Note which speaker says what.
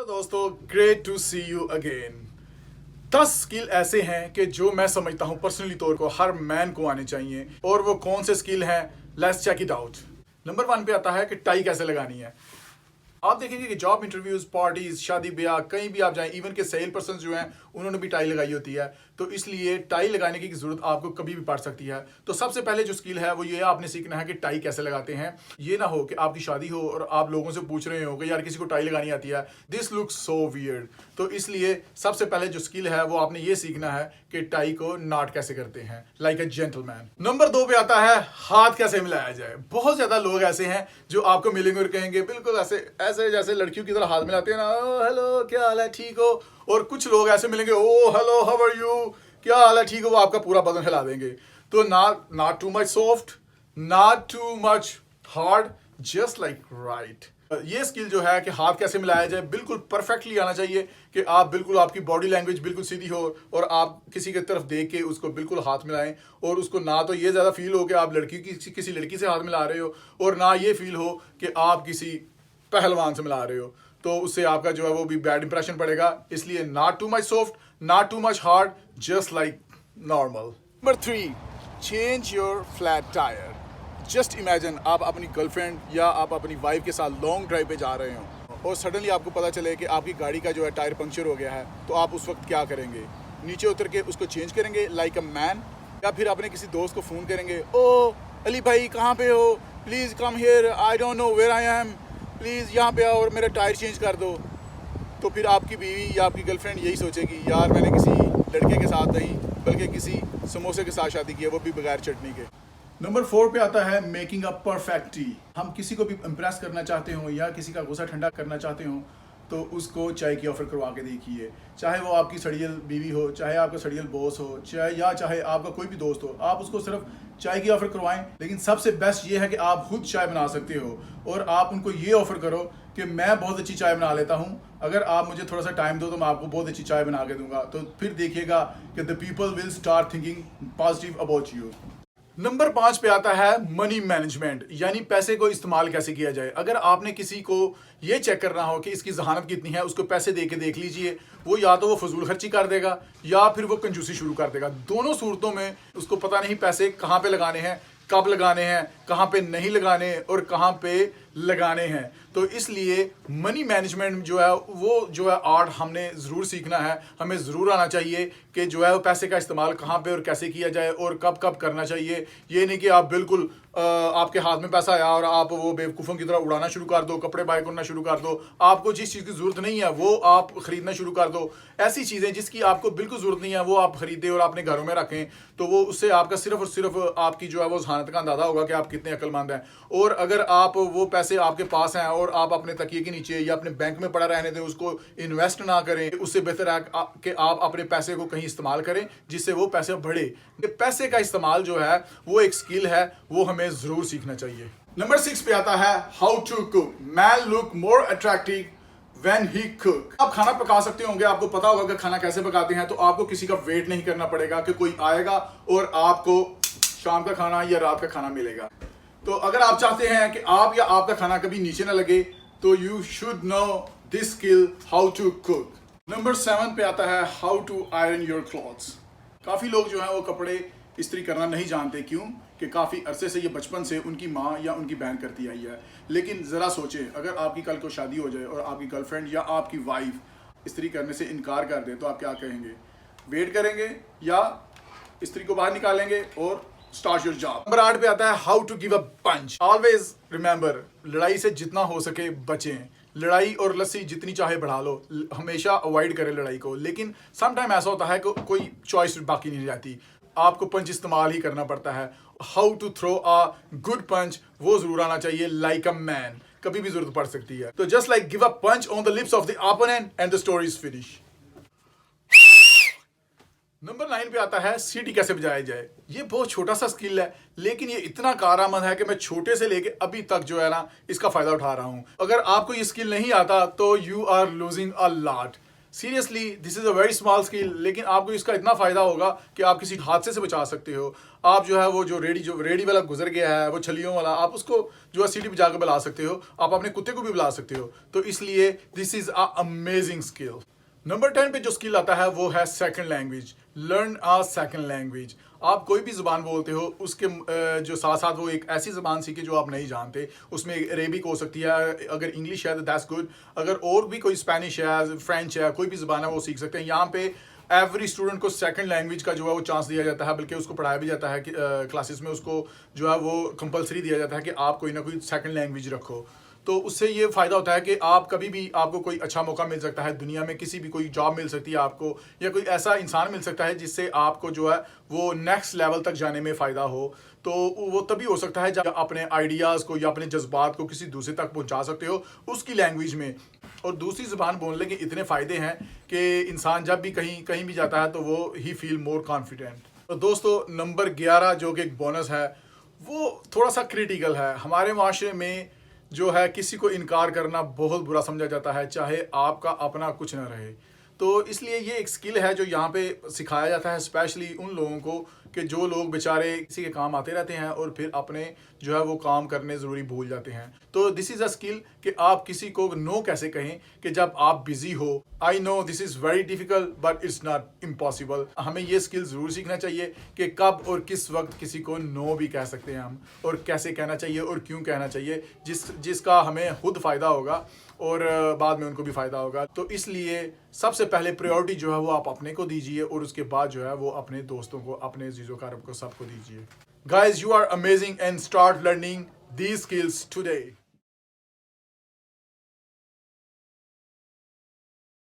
Speaker 1: दोस्तों, great to see you again. 10 skill ऐसे हैं कि जो मैं समझता हूं पर्सनली तौर को हर मैन को आने चाहिए। और वो कौन से स्किल हैं, let's check it out. Number 1 पे आता है कि टाई कैसे लगानी है। आप देखेंगे कि जॉब इंटरव्यूज, पार्टीज, शादी ब्याह, कहीं भी आप जाएं, इवन के सेल पर्सन जो हैं उन्होंने भी टाई लगाई होती है। तो इसलिए टाई लगाने की जरूरत आपको कभी भी पड़ सकती है। तो सबसे पहले जो स्किल है वो ये आपने सीखना है कि टाई कैसे लगाते हैं। ये ना हो कि आपकी शादी हो और आप लोगों से पूछ रहे हो कि यार किसी को टाई लगानी आती है, दिस लुक्स सो वियर्ड। तो इसलिए सबसे पहले जो स्किल है वो आपने ये सीखना है कि टाई को नॉट कैसे करते हैं, लाइक अ जेंटलमैन। नंबर 2 पे आता है हाथ कैसे मिलाया जाए। बहुत ज्यादा लोग ऐसे हैं जो आपको मिलेंगे और कहेंगे बिल्कुल ऐसे ऐसे जैसे लड़कियों की तरह हाथ मिलाते हैं ना, ओ हेलो क्या हाल है, ठीक हो। और कुछ लोग ऐसे मिलेंगे, ओ हेलो हाउ आर यू, क्या हाल है, ठीक हो। वो आपका पूरा बदन हिला देंगे। तो not too much soft, not too much hard, just like right. ये स्किल जो है कि हाथ कैसे मिलाया जाए बिल्कुल परफेक्टली आना चाहिए कि आप बिल्कुल, आपकी बॉडी लैंग्वेज बिल्कुल सीधी हो और आप किसी की तरफ देख के उसको बिल्कुल हाथ मिलाएं। और उसको ना तो ये ज़्यादा फील हो कि आप किसी लड़की से हाथ मिला रहे हो और ना ये फील हो कि आप किसी पहलवान से मिला रहे हो। तो उससे आपका जो है वो भी बैड इंप्रेशन पड़ेगा। इसलिए not too much soft, not too much hard, just like normal. Number 3, change your flat tyre. Just imagine आप अपनी गर्लफ्रेंड या आप अपनी वाइफ के साथ लॉन्ग ड्राइव पे जा रहे हो और सडनली आपको पता चले कि आपकी गाड़ी का जो है टायर पंक्चर हो गया है। तो आप उस वक्त क्या करेंगे? नीचे उतर के उसको चेंज करेंगे लाइक अ मैन, या फिर अपने किसी दोस्त को फ़ोन करेंगे, ओ अली भाई कहाँ पे हो, please come here, I don't know where I am, please यहाँ पे आओ और मेरा टायर चेंज कर दो। तो फिर आपकी बीवी या आपकी गर्लफ्रेंड यही सोचेगी, यार मैंने किसी लड़के के साथ नहीं बल्कि किसी समोसे के साथ शादी की है, वो भी बगैर चटनी के। नंबर 4 पे आता है मेकिंग अ परफेक्ट टी। हम किसी को भी इम्प्रेस करना चाहते हो या किसी का गुस्सा ठंडा करना चाहते हो तो उसको चाय की ऑफर करवा के देखिए। चाहे वो आपकी सड़ियल बीवी हो, चाहे आपका सड़ियल बॉस हो, चाहे आपका कोई भी दोस्त हो, आप उसको सिर्फ चाय की ऑफर करवाएं। लेकिन सबसे बेस्ट ये है कि आप खुद चाय बना सकते हो और आप उनको ये ऑफर करो कि मैं बहुत अच्छी चाय बना लेता हूँ, अगर आप मुझे थोड़ा सा टाइम दो तो मैं आपको बहुत अच्छी चाय बना के दूंगा। तो फिर देखिएगा कि the people will start thinking positive about you. Number 5 पे आता है मनी मैनेजमेंट, यानी पैसे को इस्तेमाल कैसे किया जाए। अगर आपने किसी को ये चेक करना हो कि इसकी जहानत कितनी है, उसको पैसे दे के देख लीजिए। वो या तो वो फजूल खर्ची कर देगा या फिर वो कंजूसी शुरू कर देगा। दोनों सूरतों में उसको पता नहीं पैसे कहाँ पे लगाने हैं, कब लगाने हैं, कहाँ पे नहीं लगाने और कहाँ पे लगाने हैं। तो इसलिए मनी मैनेजमेंट जो है वो जो है आर्ट हमने ज़रूर सीखना है, हमें ज़रूर आना चाहिए कि जो है वो पैसे का इस्तेमाल कहाँ पे और कैसे किया जाए और कब कब करना चाहिए। ये नहीं कि आप बिल्कुल आपके हाथ में पैसा आया और आप वो बेवकूफ़ों की तरह उड़ाना शुरू कर दो, कपड़े बाय करना शुरू कर दो। आपको जिस चीज़ की ज़रूरत नहीं है वो आप ख़रीदना शुरू कर दो। ऐसी चीज़ें जिसकी आपको बिल्कुल ज़रूरत नहीं है वो आप ख़रीदें और अपने घरों में रखें। तो वो उससे आपका सिर्फ और सिर्फ आपकी जो है वो जहानत का अंदाज़ा होगा कि आप कितने अक्लमंद हैं। और अगर आप वो पैसे आपके पास हैं और आप अपने तकिए के नीचे या अपने बैंक में पड़ा रहने दें, उसको इन्वेस्ट ना करें, उससे बेहतर है कि आप अपने पैसे को कहीं इस्तेमाल करें जिससे वो पैसे बढ़े। पैसे का इस्तेमाल जो है वो एक स्किल है, वो हमें ज़रूर सीखना चाहिए। नंबर 6 पे आता है how to cook. Man look more attractive when he cook. आप खाना पका सकते होंगे, आपको पता होगा कि खाना कैसे पकाते हैं। तो आपको किसी का वेट नहीं करना पड़ेगा कि कोई आएगा और आपको शाम का खाना या रात का खाना मिलेगा। तो अगर आप चाहते हैं कि आप या आपका खाना कभी नीचे ना लगे तो you should know this skill, how to cook. Number 7 पे आता है how to iron your clothes. काफ़ी लोग जो हैं वो कपड़े इस्त्री करना नहीं जानते। क्यों? कि काफ़ी अरसे से ये बचपन से उनकी माँ या उनकी बहन करती आई है। लेकिन ज़रा सोचें, अगर आपकी कल को शादी हो जाए और आपकी गर्लफ्रेंड या आपकी वाइफ इस्त्री करने से इनकार कर दे तो आप क्या कहेंगे? वेट करेंगे या इस्त्री को बाहर निकालेंगे और स्टार्ट योर जॉब। नंबर 8 पे आता है how to give a punch. Always remember, लड़ाई से जितना हो सके बचें। लड़ाई और लस्सी जितनी चाहे बढ़ा लो, हमेशा अवॉइड करें लड़ाई को। लेकिन सम टाइम ऐसा होता है कि कोई चॉइस बाकी नहीं रहती, आपको पंच इस्तेमाल ही करना पड़ता है। How to throw a good punch वो जरूर आना चाहिए, लाइक अ मैन। कभी भी जरूरत पड़ सकती है। तो just like give a punch on the lips of the opponent and the story is finish. Number 9 पे आता है सीटी कैसे बजाया जाए। ये बहुत छोटा सा स्किल है लेकिन ये इतना कारआमद है कि मैं छोटे से लेके अभी तक जो है ना इसका फायदा उठा रहा हूं। अगर आपको ये स्किल नहीं आता तो you are losing a lot. Seriously this is a very small skill, लेकिन आपको इसका इतना फ़ायदा होगा कि आप किसी हादसे से बचा सकते हो। आप जो है वो जो रेडी वाला गुजर गया है, वो छलियों वाला, आप उसको जो है सीटी पे जाकर बुला सकते हो। आप अपने कुत्ते को भी बुला सकते हो। तो इसलिए this is a amazing skill. Number 10 पे जो स्किल आता है वो है second language. Learn a second language. आप कोई भी ज़ुबान बोलते हो उसके जो साथ साथ वो एक ऐसी ज़ुबान सीखे जो आप नहीं जानते। उसमें अरेबिक हो सकती है, अगर इंग्लिश है तो दैट्स गुड, अगर और भी कोई स्पेनिश है, फ्रेंच है, कोई भी ज़ुबान है वो सीख सकते हैं। यहाँ पे एवरी स्टूडेंट को सेकंड लैंग्वेज का जो है वो चांस दिया जाता है, बल्कि उसको पढ़ाया भी जाता है कि क्लासेस में उसको जो है वो कंपलसरी दिया जाता है कि आप कोई ना कोई सेकंड लैंग्वेज रखो। तो उससे ये फ़ायदा होता है कि आप कभी भी आपको कोई अच्छा मौका मिल सकता है दुनिया में, किसी भी कोई जॉब मिल सकती है आपको, या कोई ऐसा इंसान मिल सकता है जिससे आपको जो है वो नेक्स्ट लेवल तक जाने में फ़ायदा हो। तो वो तभी हो सकता है जब अपने आइडियाज़ को या अपने जज्बात को किसी दूसरे तक पहुंचा सकते हो उसकी लैंग्वेज में। और दूसरी ज़ुबान बोलने के इतने फ़ायदे हैं कि इंसान जब भी कहीं कहीं भी जाता है तो वो ही फील मोर कॉन्फिडेंट। तो दोस्तों नंबर 11 जो कि एक बोनस है, वो थोड़ा सा क्रिटिकल है। हमारे माशरे में जो है किसी को इनकार करना बहुत बुरा समझा जाता है, चाहे आपका अपना कुछ ना रहे। तो इसलिए ये एक स्किल है जो यहाँ पे सिखाया जाता है स्पेशली उन लोगों को कि जो लोग बेचारे किसी के काम आते रहते हैं और फिर अपने जो है वो काम करने ज़रूरी भूल जाते हैं। तो दिस इज़ अ स्किल कि आप किसी को नो कैसे कहें कि जब आप बिज़ी हो। I know this is very difficult but it's not impossible. हमें ये स्किल ज़रूर सीखना चाहिए कि कब और किस वक्त किसी को नो भी कह सकते हैं हम, और कैसे कहना चाहिए और क्यों कहना चाहिए, जिसका हमें खुद फ़ायदा होगा और बाद में उनको भी फ़ायदा होगा। तो इसलिए सबसे पहले प्रायोरिटी जो है वो आप अपने को दीजिए और उसके बाद जो है वो अपने दोस्तों को, अपने अज़ीज़ों कारब को, सबको दीजिए। Guys, you are amazing and start learning these skills today.